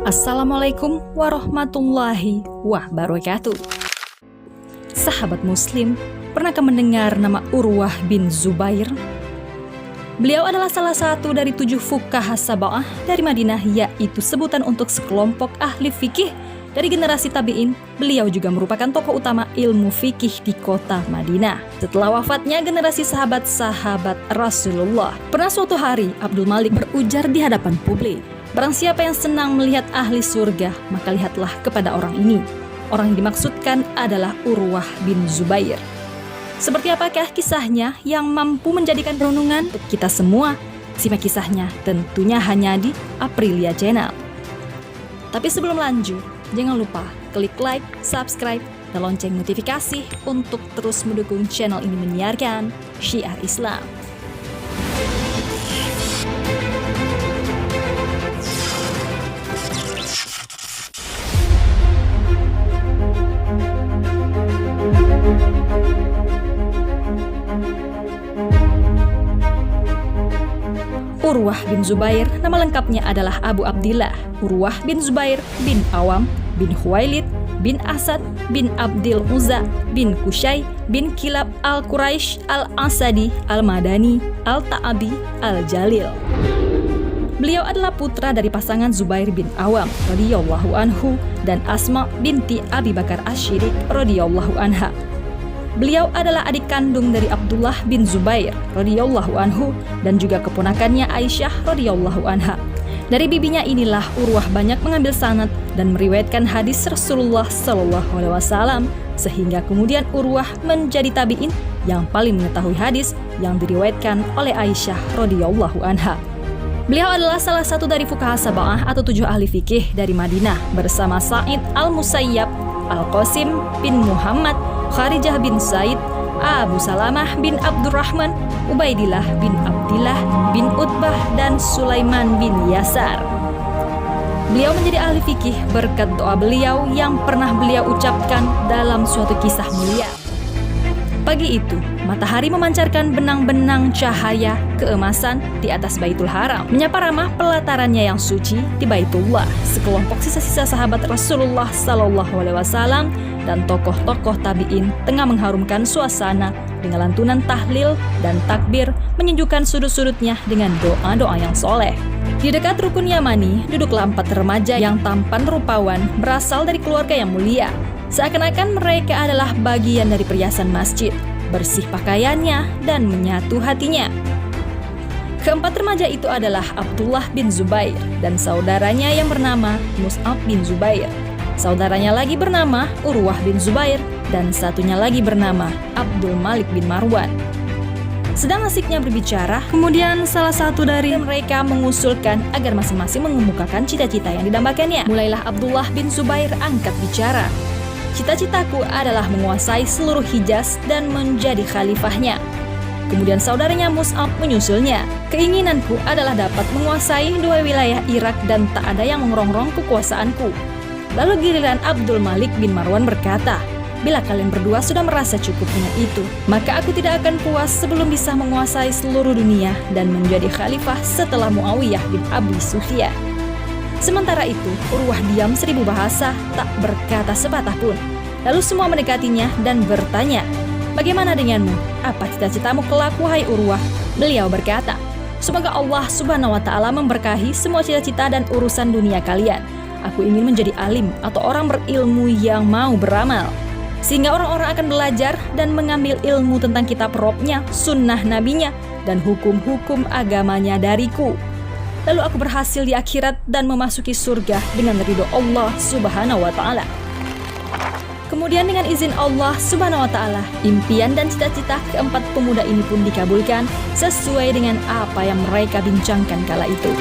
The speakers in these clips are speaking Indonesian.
Assalamualaikum warahmatullahi wabarakatuh. Sahabat muslim, pernahkah mendengar nama Urwah bin Zubair? Beliau adalah salah satu dari 7 fuqaha sab'ah dari Madinah, yaitu sebutan untuk sekelompok ahli fikih dari generasi tabi'in. Beliau juga merupakan tokoh utama ilmu fikih di kota Madinah. Setelah wafatnya generasi sahabat-sahabat Rasulullah, pernah suatu hari Abdul Malik berujar di hadapan publik, "Barang siapa yang senang melihat ahli surga, maka lihatlah kepada orang ini." Orang yang dimaksudkan adalah Urwah bin Zubair. Seperti apakah kisahnya yang mampu menjadikan renungan untuk kita semua? Simak kisahnya tentunya hanya di Aprilia Channel. Tapi sebelum lanjut, jangan lupa klik like, subscribe, dan lonceng notifikasi untuk terus mendukung channel ini menyiarkan syiar Islam. Urwah bin Zubair, nama lengkapnya adalah Abu Abdillah Urwah bin Zubair bin Awam bin Khuwailid bin Asad bin Abdil Uzza bin Kushay bin Kilab al-Quraisy al-Asadi al-Madani al-Ta'abi al-Jalil. Beliau adalah putra dari pasangan Zubair bin Awam radhiyallahu anhu dan Asma binti Abi Bakar Asy-Syiddiq radhiyallahu anha. Beliau adalah adik kandung dari Abdullah bin Zubair radhiyallahu anhu dan juga keponakannya Aisyah radhiyallahu anha. Dari bibinya inilah Urwah banyak mengambil sanad dan meriwayatkan hadis Rasulullah sallallahu alaihi wasallam, sehingga kemudian Urwah menjadi tabi'in yang paling mengetahui hadis yang diriwayatkan oleh Aisyah radhiyallahu anha. Beliau adalah salah satu dari fuqaha sab'ah atau 7 ahli fikih dari Madinah bersama Sa'id al-Musayyab, Al-Qasim bin Muhammad, Kharijah bin Zaid, Abu Salamah bin Abdurrahman, Ubaidillah bin Abdillah bin Utbah, dan Sulaiman bin Yasar. Beliau menjadi ahli fikih berkat doa beliau yang pernah beliau ucapkan dalam suatu kisah mulia. Pagi itu, matahari memancarkan benang-benang cahaya keemasan di atas Baitul Haram, menyapa ramah pelatarannya yang suci di Baitullah. Sekelompok sisa-sisa sahabat Rasulullah sallallahu alaihi wasallam dan tokoh-tokoh tabi'in tengah mengharumkan suasana dengan lantunan tahlil dan takbir, menyejukkan sudut-sudutnya dengan doa-doa yang soleh. Di dekat rukun Yamani, duduklah 4 remaja yang tampan rupawan berasal dari keluarga yang mulia. Seakan-akan mereka adalah bagian dari perhiasan masjid, bersih pakaiannya dan menyatu hatinya. Keempat remaja itu adalah Abdullah bin Zubair dan saudaranya yang bernama Mus'ab bin Zubair. Saudaranya lagi bernama Urwah bin Zubair dan satunya lagi bernama Abdul Malik bin Marwan. Sedang asiknya berbicara, kemudian salah satu dari mereka mengusulkan agar masing-masing mengemukakan cita-cita yang didambakannya. Mulailah Abdullah bin Zubair angkat bicara. "Cita-citaku adalah menguasai seluruh Hijaz dan menjadi khalifahnya." Kemudian saudaranya Mus'ab menyusulnya. "Keinginanku adalah dapat menguasai 2 wilayah Irak dan tak ada yang mengerongrong kekuasaanku." Lalu giliran Abdul Malik bin Marwan berkata, "Bila kalian berdua sudah merasa cukup dengan itu, maka aku tidak akan puas sebelum bisa menguasai seluruh dunia dan menjadi khalifah setelah Muawiyah bin Abi Sufyan." Sementara itu, Urwah diam 1000 bahasa, tak berkata sepatah pun. Lalu semua mendekatinya dan bertanya, "Bagaimana denganmu? Apa cita-citamu kelak, wahai Urwah?" Beliau berkata, "Semoga Allah Subhanahu wa Ta'ala memberkahi semua cita-cita dan urusan dunia kalian. Aku ingin menjadi alim atau orang berilmu yang mau beramal, sehingga orang-orang akan belajar dan mengambil ilmu tentang kitab Robnya, sunnah nabinya, dan hukum-hukum agamanya dariku. Lalu aku berhasil di akhirat dan memasuki surga dengan ridho Allah Subhanahu wa Ta'ala." Kemudian dengan izin Allah Subhanahu wa Ta'ala, impian dan cita-cita keempat pemuda ini pun dikabulkan sesuai dengan apa yang mereka bincangkan kala itu.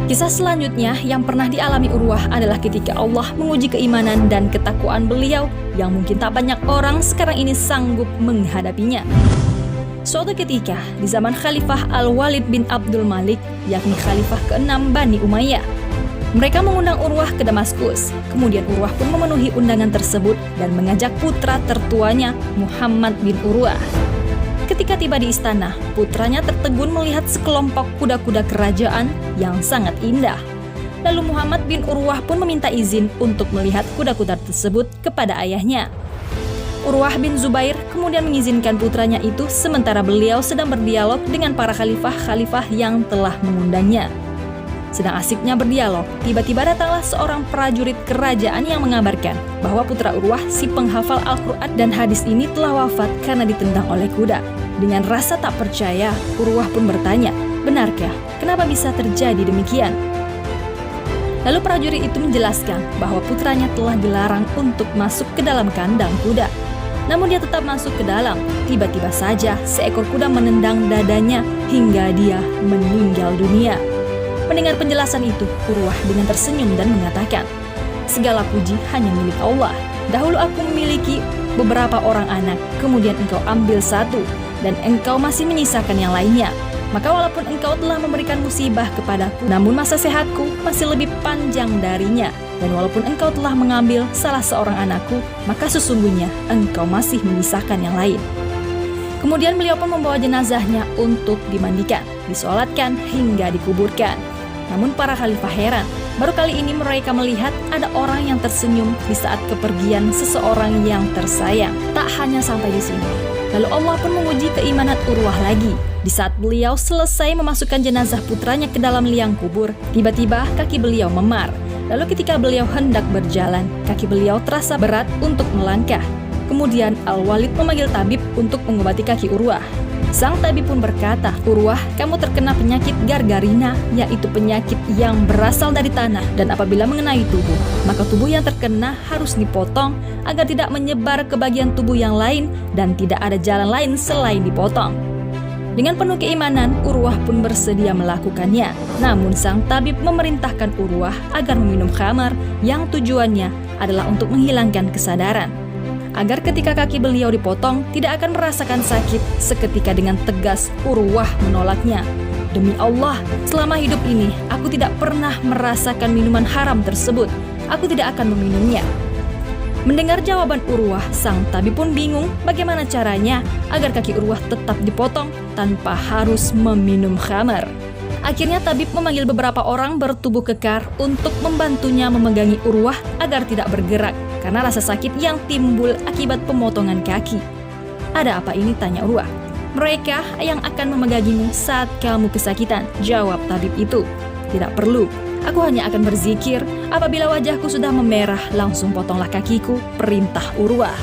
Kisah selanjutnya yang pernah dialami Urwah adalah ketika Allah menguji keimanan dan ketakwaan beliau yang mungkin tak banyak orang sekarang ini sanggup menghadapinya. Suatu ketika di zaman Khalifah Al-Walid bin Abdul Malik, yakni Khalifah ke-6 Bani Umayyah, Mereka mengundang Urwah ke Damaskus. Kemudian Urwah pun memenuhi undangan tersebut dan mengajak putra tertuanya, Muhammad bin Urwah. Ketika tiba di istana, putranya tertegun melihat sekelompok kuda-kuda kerajaan yang sangat indah. Lalu Muhammad bin Urwah pun meminta izin untuk melihat kuda-kuda tersebut kepada ayahnya. Urwah bin Zubair kemudian mengizinkan putranya itu sementara beliau sedang berdialog dengan para khalifah-khalifah yang telah mengundangnya. Sedang asiknya berdialog, tiba-tiba datanglah seorang prajurit kerajaan yang mengabarkan bahwa putra Urwah si penghafal Al-Quran dan hadis ini telah wafat karena ditendang oleh kuda. Dengan rasa tak percaya, Urwah pun bertanya, benarkah? Kenapa bisa terjadi demikian? Lalu prajurit itu menjelaskan bahwa putranya telah dilarang untuk masuk ke dalam kandang kuda. Namun dia tetap masuk ke dalam. Tiba-tiba saja seekor kuda menendang dadanya hingga dia meninggal dunia. Mendengar penjelasan itu, Urwah dengan tersenyum dan mengatakan, segala puji hanya milik Allah. Dahulu aku memiliki beberapa orang anak, kemudian engkau ambil satu, dan engkau masih menyisakan yang lainnya. Maka walaupun engkau telah memberikan musibah kepadaku, namun masa sehatku masih lebih panjang darinya. Dan walaupun engkau telah mengambil salah seorang anakku, maka sesungguhnya engkau masih menyisakan yang lain. Kemudian beliau pun membawa jenazahnya untuk dimandikan, disolatkan hingga dikuburkan. Namun para khalifah heran, baru kali ini mereka melihat ada orang yang tersenyum di saat kepergian seseorang yang tersayang. Tak hanya sampai di sini, lalu Allah pun menguji keimanan Urwah lagi. Di saat beliau selesai memasukkan jenazah putranya ke dalam liang kubur, tiba-tiba kaki beliau memar. Lalu ketika beliau hendak berjalan, kaki beliau terasa berat untuk melangkah. Kemudian Al-Walid memanggil tabib untuk mengobati kaki Urwah. Sang tabib pun berkata, Urwah, kamu terkena penyakit gargarina, yaitu penyakit yang berasal dari tanah, dan apabila mengenai tubuh, maka tubuh yang terkena harus dipotong agar tidak menyebar ke bagian tubuh yang lain dan tidak ada jalan lain selain dipotong. Dengan penuh keimanan, Urwah pun bersedia melakukannya. Namun sang tabib memerintahkan Urwah agar meminum khamar yang tujuannya adalah untuk menghilangkan kesadaran, agar ketika kaki beliau dipotong tidak akan merasakan sakit. Seketika dengan tegas Urwah menolaknya. Demi Allah, selama hidup ini aku tidak pernah merasakan minuman haram tersebut. Aku tidak akan meminumnya. Mendengar jawaban Urwah, sang tabib pun bingung bagaimana caranya agar kaki Urwah tetap dipotong tanpa harus meminum khamar. Akhirnya tabib memanggil beberapa orang bertubuh kekar untuk membantunya memegangi Urwah agar tidak bergerak karena rasa sakit yang timbul akibat pemotongan kaki. Ada apa ini? Tanya Urwah. Mereka yang akan memegangimu saat kamu kesakitan, jawab tabib itu. Tidak perlu, aku hanya akan berzikir. Apabila wajahku sudah memerah, langsung potonglah kakiku, perintah Urwah.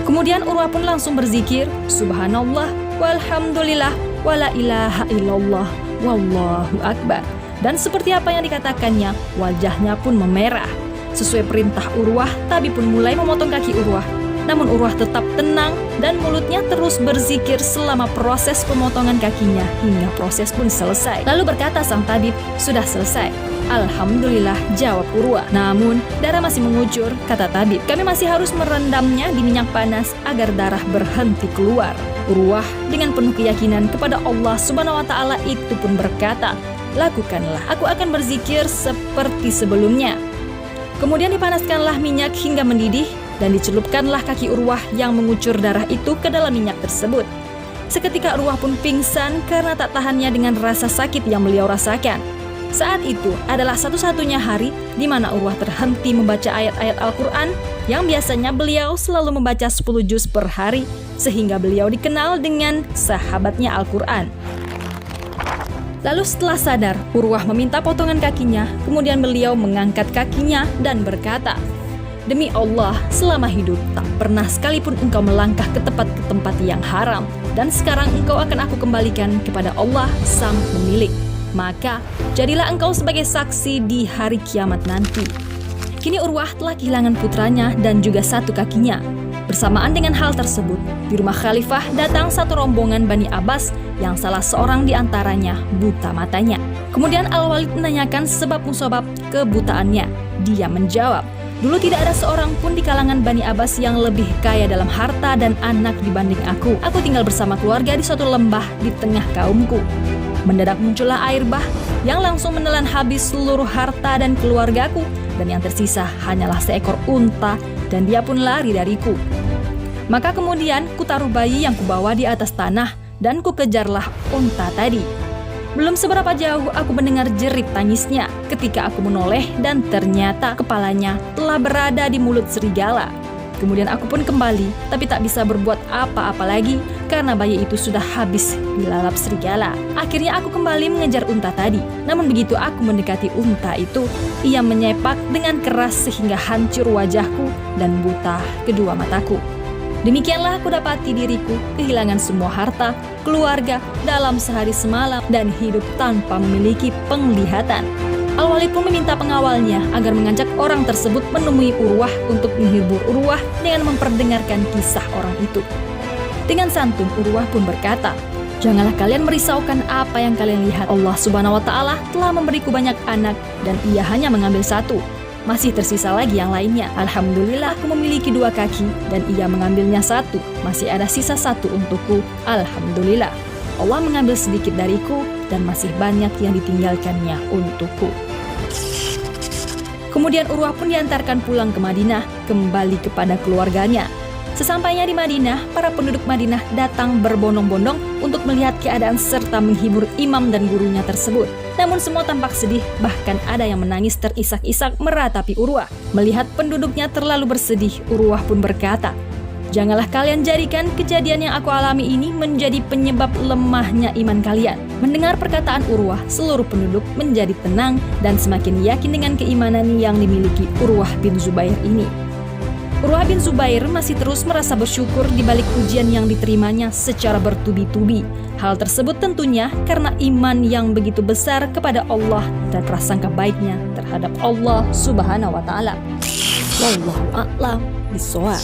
Kemudian Urwah pun langsung berzikir, Subhanallah, walhamdulillah, wala ilaha illallah, wallahu akbar. Dan seperti apa yang dikatakannya, wajahnya pun memerah. Sesuai perintah Urwah, tabib pun mulai memotong kaki Urwah. Namun Urwah tetap tenang dan mulutnya terus berzikir selama proses pemotongan kakinya hingga proses pun selesai. Lalu berkata sang tabib, sudah selesai. Alhamdulillah, jawab Urwah. Namun darah masih mengucur, kata tabib. Kami masih harus merendamnya di minyak panas agar darah berhenti keluar. Urwah dengan penuh keyakinan kepada Allah Subhanahu wa Ta'ala itu pun berkata, lakukanlah, aku akan berzikir seperti sebelumnya. Kemudian dipanaskanlah minyak hingga mendidih dan dicelupkanlah kaki Urwah yang mengucur darah itu ke dalam minyak tersebut. Seketika Urwah pun pingsan karena tak tahannya dengan rasa sakit yang beliau rasakan. Saat itu adalah satu-satunya hari di mana Urwah terhenti membaca ayat-ayat Al-Quran yang biasanya beliau selalu membaca 10 juz per hari, sehingga beliau dikenal dengan sahabatnya Al-Quran. Lalu setelah sadar, Urwah meminta potongan kakinya, kemudian beliau mengangkat kakinya dan berkata, demi Allah, selama hidup tak pernah sekalipun engkau melangkah ke tempat yang haram, dan sekarang engkau akan aku kembalikan kepada Allah sang pemilik. Maka jadilah engkau sebagai saksi di hari kiamat nanti. Kini Urwah telah kehilangan putranya dan juga satu kakinya. Bersamaan dengan hal tersebut, di rumah khalifah datang satu rombongan Bani Abbas yang salah seorang di antaranya buta matanya. Kemudian Al-Walid menanyakan sebab musabab kebutaannya. Dia menjawab, dulu tidak ada seorang pun di kalangan Bani Abbas yang lebih kaya dalam harta dan anak dibanding aku. Aku tinggal bersama keluarga di suatu lembah di tengah kaumku. Mendadak muncullah air bah yang langsung menelan habis seluruh harta dan keluargaku, dan yang tersisa hanyalah seekor unta, dan dia pun lari dariku. Maka kemudian kutaruh bayi yang kubawa di atas tanah, dan kukejarlah unta tadi. Belum seberapa jauh aku mendengar jerit tangisnya ketika aku menoleh, dan ternyata kepalanya telah berada di mulut serigala. Kemudian aku pun kembali, tapi tak bisa berbuat apa-apa lagi karena bayi itu sudah habis dilalap serigala. Akhirnya aku kembali mengejar unta tadi. Namun begitu aku mendekati unta itu, ia menyepak dengan keras sehingga hancur wajahku dan buta kedua mataku. Demikianlah aku dapati diriku kehilangan semua harta, keluarga dalam sehari semalam dan hidup tanpa memiliki penglihatan. Al-Walid pun meminta pengawalnya agar mengajak orang tersebut menemui Urwah untuk menghibur Urwah dengan memperdengarkan kisah orang itu. Dengan santun Urwah pun berkata, "Janganlah kalian merisaukan apa yang kalian lihat. Allah Subhanahu wa Ta'ala telah memberiku banyak anak dan ia hanya mengambil satu. Masih tersisa lagi yang lainnya. Alhamdulillah aku memiliki 2 kaki dan ia mengambilnya 1. Masih ada sisa 1 untukku. Alhamdulillah. Allah mengambil sedikit dariku dan masih banyak yang ditinggalkannya untukku." Kemudian Urwah pun diantarkan pulang ke Madinah, kembali kepada keluarganya. Sesampainya di Madinah, para penduduk Madinah datang berbondong-bondong untuk melihat keadaan serta menghibur imam dan gurunya tersebut. Namun semua tampak sedih, bahkan ada yang menangis terisak-isak meratapi Urwah. Melihat penduduknya terlalu bersedih, Urwah pun berkata, "Janganlah kalian jadikan kejadian yang aku alami ini menjadi penyebab lemahnya iman kalian." Mendengar perkataan Urwah, seluruh penduduk menjadi tenang dan semakin yakin dengan keimanan yang dimiliki Urwah bin Zubair ini. Urwah bin Zubair masih terus merasa bersyukur di balik ujian yang diterimanya secara bertubi-tubi. Hal tersebut tentunya karena iman yang begitu besar kepada Allah dan prasangka baiknya terhadap Allah Subhanahu wa Ta'ala. Wallahu a'lam bishawab.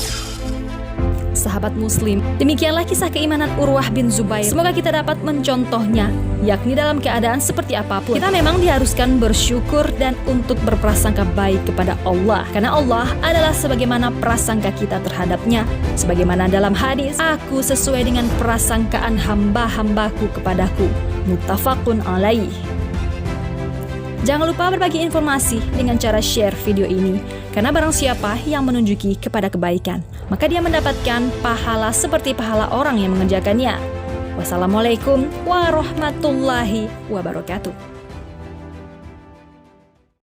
Sahabat muslim, demikianlah kisah keimanan Urwah bin Zubair. Semoga kita dapat mencontohnya, yakni dalam keadaan seperti apapun kita memang diharuskan bersyukur dan untuk berprasangka baik kepada Allah, karena Allah adalah sebagaimana prasangka kita terhadapnya. Sebagaimana dalam hadis, "Aku sesuai dengan prasangkaan hamba-hambaku kepadaku." Muttafaqun alaih. Jangan lupa berbagi informasi dengan cara share video ini, karena barang siapa yang menunjuki kepada kebaikan, maka dia mendapatkan pahala seperti pahala orang yang mengerjakannya. Wassalamualaikum warahmatullahi wabarakatuh.